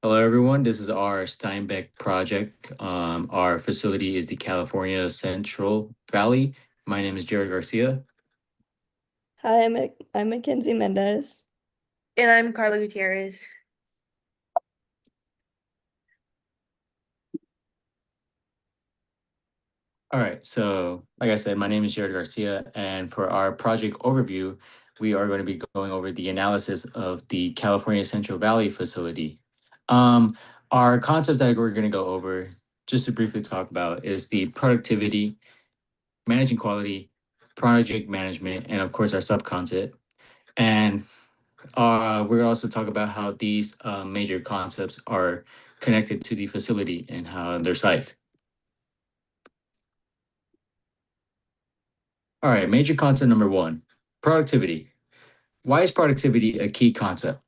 Hello, everyone. This is our Steinbeck project. Our facility is the California Central Valley. My name is Jared Garcia. Hi, I'm Mackenzie Mendez. And I'm Carla Gutierrez. All right. So, like I said, my name is Jared Garcia. And for our project overview, we are going to be going over the analysis of the California Central Valley facility. Um, our concept that we're going to go over, just to briefly talk about, is the productivity, managing quality, project management, and of course, our subconcept. And we're going to also talk about how these major concepts are connected to the facility and how they're site. All right, major concept number one, productivity. Why is productivity a key concept?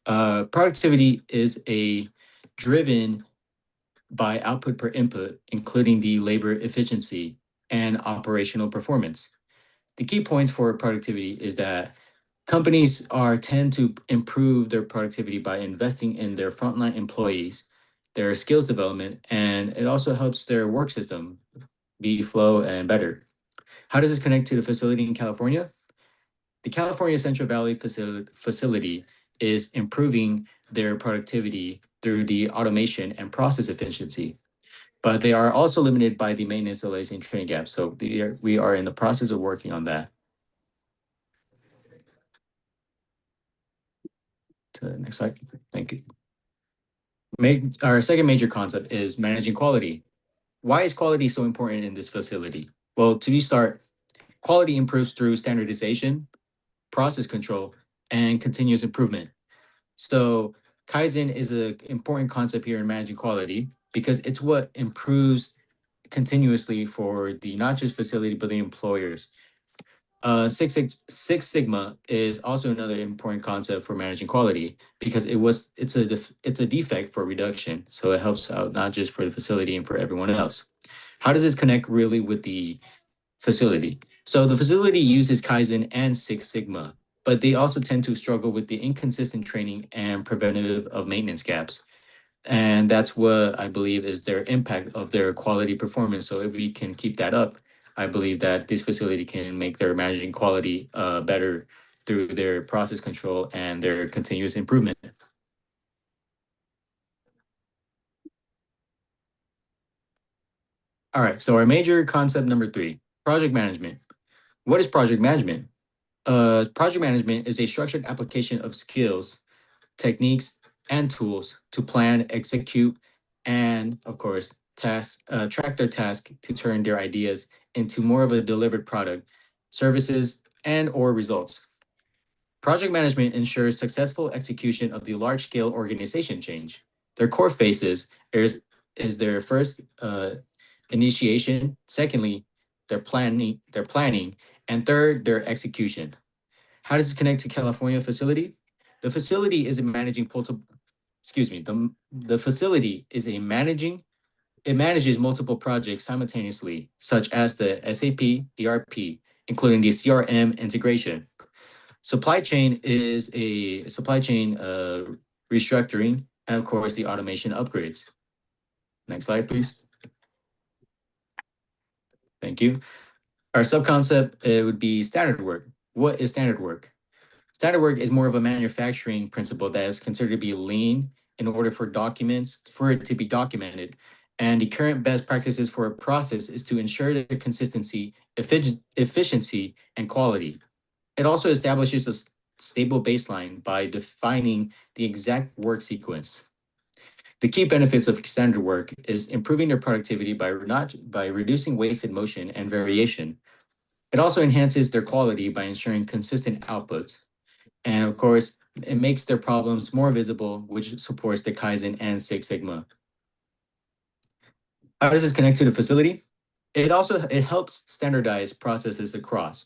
Productivity is a driven by output per input, including the labor efficiency and operational performance. The key points for productivity is that companies tend to improve their productivity by investing in their frontline employees, their skills development, and it also helps their work system be flow and better. How does this connect to the facility in California? The California Central Valley facility is improving their productivity through the automation and process efficiency, but they are also limited by the maintenance delays and training gaps. So we are in the process of working on that. To the next slide. Thank you. Our second major concept is managing quality. Why is quality so important in this facility? Well, to start, quality improves through standardization, process control, and continuous improvement. So Kaizen is an important concept here in managing quality because it's what improves continuously for the not just facility, but the employers. Six Sigma is also another important concept for managing quality because it's a defect for reduction. So it helps out not just for the facility and for everyone else. How does this connect really with the facility? So the facility uses Kaizen and Six Sigma, but they also tend to struggle with the inconsistent training and preventative of maintenance gaps. And that's what I believe is their impact of their quality performance. So if we can keep that up, I believe that this facility can make their managing quality better through their process control and their continuous improvement. All right, so our major concept number three, project management. What is project management? Project management is a structured application of skills, techniques, and tools to plan, execute, and of course, track their task to turn their ideas into more of a delivered product, services, and or results. Project management ensures successful execution of the large-scale organization change. Their core phases is their first initiation, secondly, their planning, and third, their execution. How does it connect to California facility? The facility is a managing multiple, excuse me, the facility is a managing, it manages multiple projects simultaneously, such as the SAP, ERP, including the CRM integration. Supply chain restructuring, and of course the automation upgrades. Next slide, please. Thank you. Our subconcept would be standard work. What is standard work? Standard work is more of a manufacturing principle that is considered to be lean in order for it to be documented. And the current best practices for a process is to ensure the consistency, efficiency, and quality. It also establishes a stable baseline by defining the exact work sequence. The key benefits of standard work is improving their productivity by reducing wasted motion and variation. It also enhances their quality by ensuring consistent outputs. And of course, it makes their problems more visible, which supports the Kaizen and Six Sigma. How does this connect to the facility? It helps standardize processes across.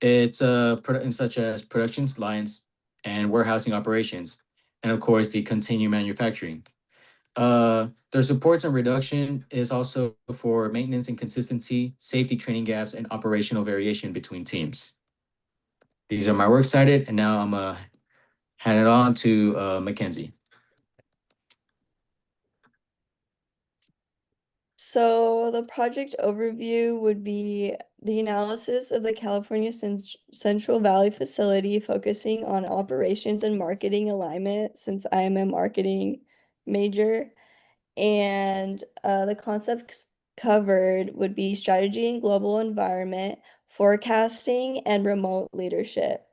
It's such as production lines and warehousing operations, and of course the continued manufacturing. Their supports and reduction is also for maintenance and consistency, safety training gaps, and operational variation between teams. These are my works cited, and now I'm hand it on to Mackenzie. So the project overview would be the analysis of the California Central Valley facility, focusing on operations and marketing alignment, since I am a marketing major. And the concepts covered would be strategy and global environment, forecasting, and remote leadership.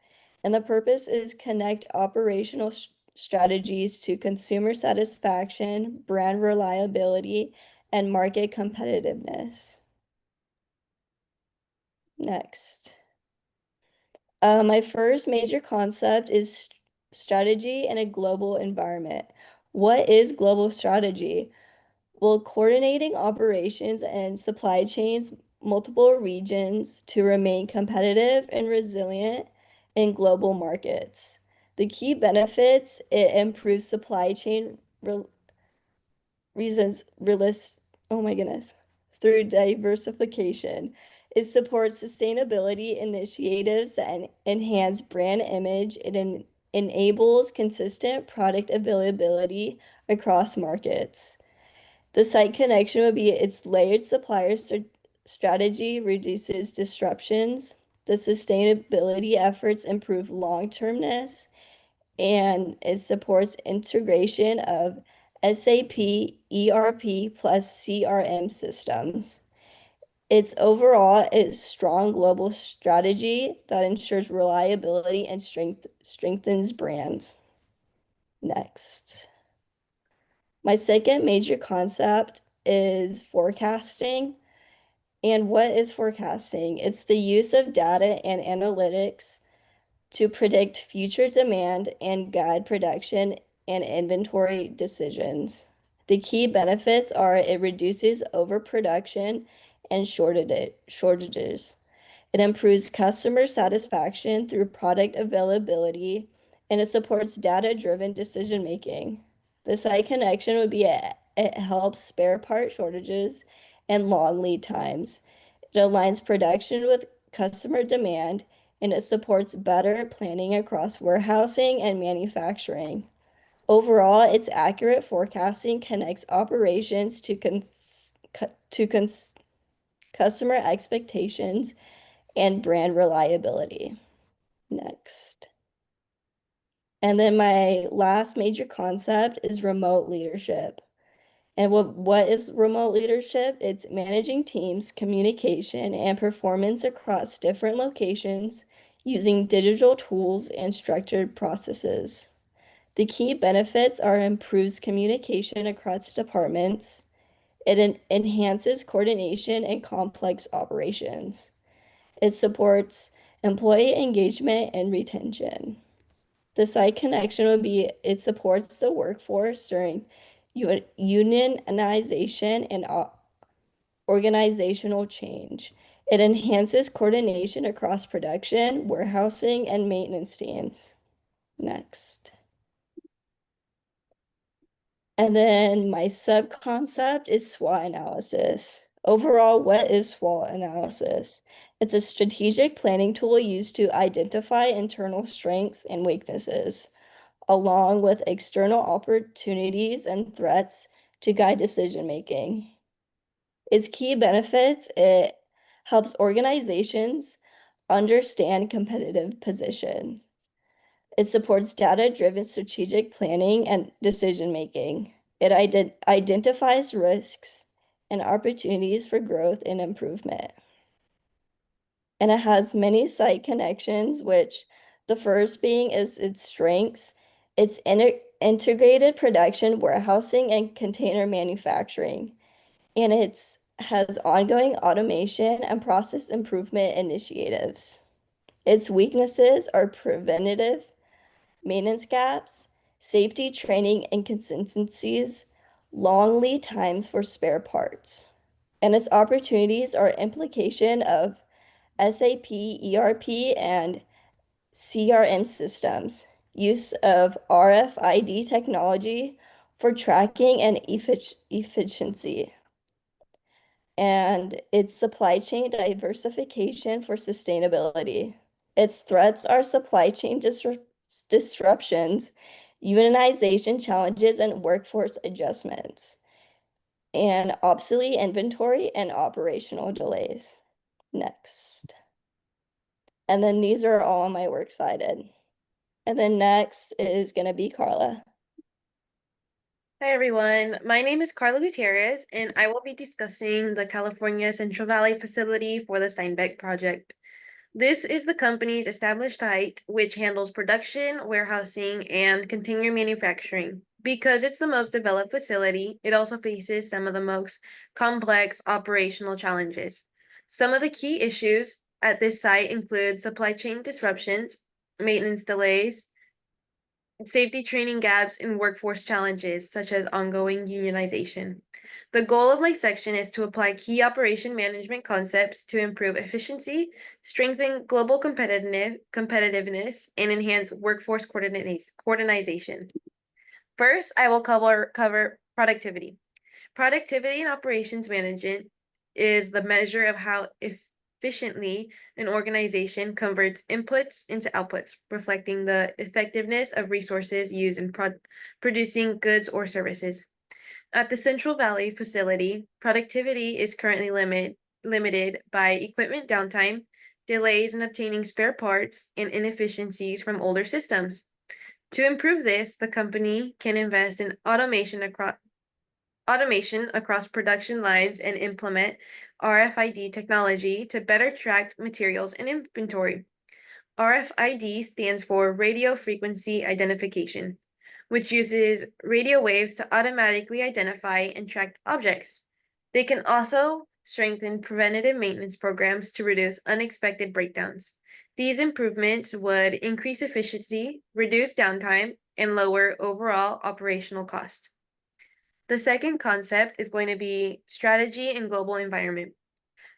And the purpose is connect operational strategies to consumer satisfaction, brand reliability, and market competitiveness. Next. My first major concept is strategy in a global environment. What is global strategy? Well, coordinating operations and supply chains, multiple regions to remain competitive and resilient in global markets. The key benefits, it improves supply chain reasons, oh my goodness, through diversification. It supports sustainability initiatives that enhance brand image. It enables consistent product availability across markets. The site connection would be its layered strategy reduces disruptions. The sustainability efforts improve long-termness, and it supports integration of SAP, ERP plus CRM systems. Its overall is strong global strategy that ensures reliability and strengthens brands. Next. My second major concept is forecasting. And what is forecasting? It's the use of data and analytics to predict future demand and guide production and inventory decisions. The key benefits are it reduces overproduction and shortages. It improves customer satisfaction through product availability, and it supports data-driven decision making. The site connection would be it helps spare part shortages and long lead times. It aligns production with customer demand, and it supports better planning across warehousing and manufacturing. Overall, its accurate forecasting connects operations to customer expectations and brand reliability. Next. And then my last major concept is remote leadership. And what is remote leadership? It's managing teams, communication, and performance across different locations using digital tools and structured processes. The key benefits are improves communication across departments. It enhances coordination in complex operations. It supports employee engagement and retention. The site connection would be it supports the workforce during unionization and organizational change. It enhances coordination across production, warehousing, and maintenance teams. Next. And then my sub-concept is SWOT analysis. Overall, what is SWOT analysis? It's a strategic planning tool used to identify internal strengths and weaknesses, along with external opportunities and threats to guide decision making. Its key benefits, it helps organizations understand competitive positions. It supports data-driven strategic planning and decision-making. It identifies risks and opportunities for growth and improvement. And it has many site connections, which the first being is its strengths. It's integrated production, warehousing, and container manufacturing. And it has ongoing automation and process improvement initiatives. Its weaknesses are preventative maintenance gaps, safety training inconsistencies, long lead times for spare parts. And its opportunities are implication of SAP, ERP, and CRM systems, use of RFID technology for tracking and efficiency, and its supply chain diversification for sustainability. Its threats are supply chain disruptions, unionization challenges, and workforce adjustments. and obsolete inventory and operational delays. Next. And then these are all my works cited. And then next is going to be Carla. Hi everyone, my name is Carla Gutierrez, and I will be discussing the California Central Valley facility for the Steinbeck project. This is the company's established site, which handles production, warehousing, and container manufacturing. Because it's the most developed facility, it also faces some of the most complex operational challenges. Some of the key issues at this site include supply chain disruptions, maintenance delays, safety training gaps, and workforce challenges such as ongoing unionization. The goal of my section is to apply key operation management concepts to improve efficiency, strengthen global competitiveness, and enhance workforce coordination. First, I will cover productivity. Productivity in operations management is the measure of how efficiently an organization converts inputs into outputs, reflecting the effectiveness of resources used in producing goods or services. At the Central Valley facility, productivity is currently limited by equipment downtime, delays in obtaining spare parts, and inefficiencies from older systems. To improve this, the company can invest in automation across production lines and implement RFID technology to better track materials and inventory. RFID stands for Radio Frequency Identification, which uses radio waves to automatically identify and track objects. They can also strengthen preventative maintenance programs to reduce unexpected breakdowns. These improvements would increase efficiency, reduce downtime, and lower overall operational cost. The second concept is going to be strategy and global environment.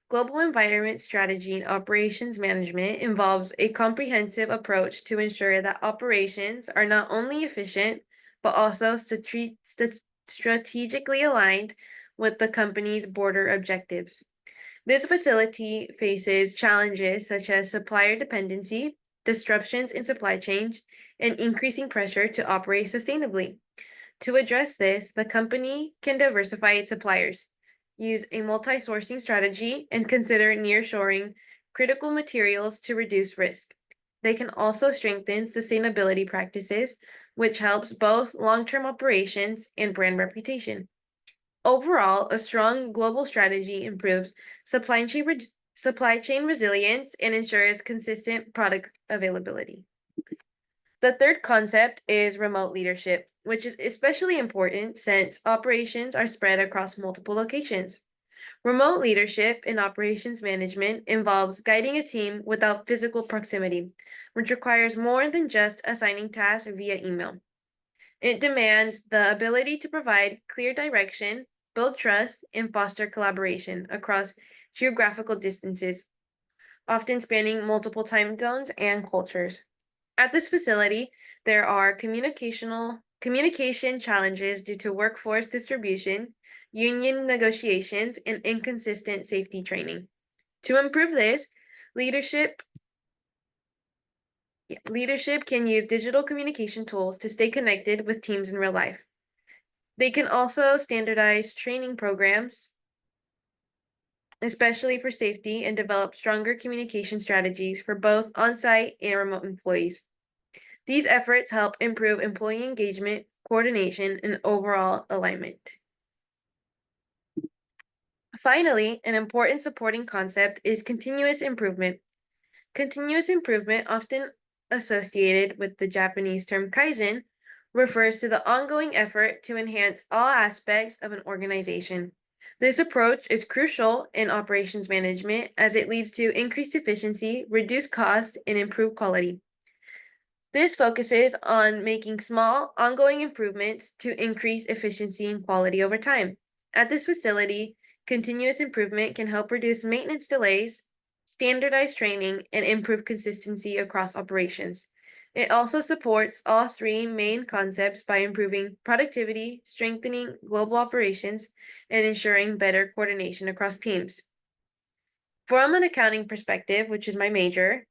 Global environment strategy and operations management involves a comprehensive approach to ensure that operations are not only efficient, but also strategically aligned with the company's broader objectives. This facility faces challenges such as supplier dependency, disruptions in supply chains, and increasing pressure to operate sustainably. To address this, the company can diversify its suppliers, use a multi-sourcing strategy, and consider nearshoring critical materials to reduce risk. They can also strengthen sustainability practices, which helps both long-term operations and brand reputation. Overall, a strong global strategy improves supply chain resilience and ensures consistent product availability. The third concept is remote leadership, which is especially important since operations are spread across multiple locations. Remote leadership in operations management involves guiding a team without physical proximity, which requires more than just assigning tasks via email. It demands the ability to provide clear direction, build trust, and foster collaboration across geographical distances, often spanning multiple time zones and cultures. At this facility, there are communication challenges due to workforce distribution, union negotiations, and inconsistent safety training. To improve this, leadership leadership can use digital communication tools to stay connected with teams in real life. They can also standardize training programs, especially for safety, and develop stronger communication strategies for both on-site and remote employees. These efforts help improve employee engagement, coordination, and overall alignment. Finally, an important supporting concept is continuous improvement. Continuous improvement, often associated with the Japanese term kaizen, refers to the ongoing effort to enhance all aspects of an organization. This approach is crucial in operations management as it leads to increased efficiency, reduced cost, and improved quality. This focuses on making small, ongoing improvements to increase efficiency and quality over time. At this facility, continuous improvement can help reduce maintenance delays, standardize training, and improve consistency across operations. It also supports all three main concepts by improving productivity, strengthening global operations, and ensuring better coordination across teams. From an accounting perspective, which is my major,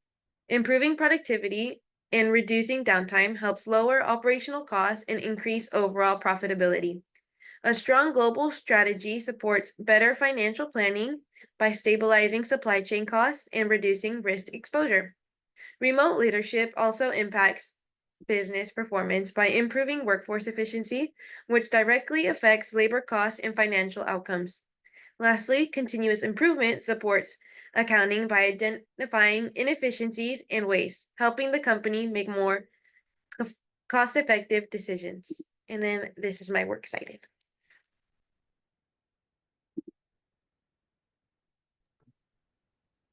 improving productivity and reducing downtime helps lower operational costs and increase overall profitability. A strong global strategy supports better financial planning by stabilizing supply chain costs and reducing risk exposure. Remote leadership also impacts business performance by improving workforce efficiency, which directly affects labor costs and financial outcomes. Lastly, continuous improvement supports accounting by identifying inefficiencies and waste, helping the company make more cost effective decisions. And then this is my works cited.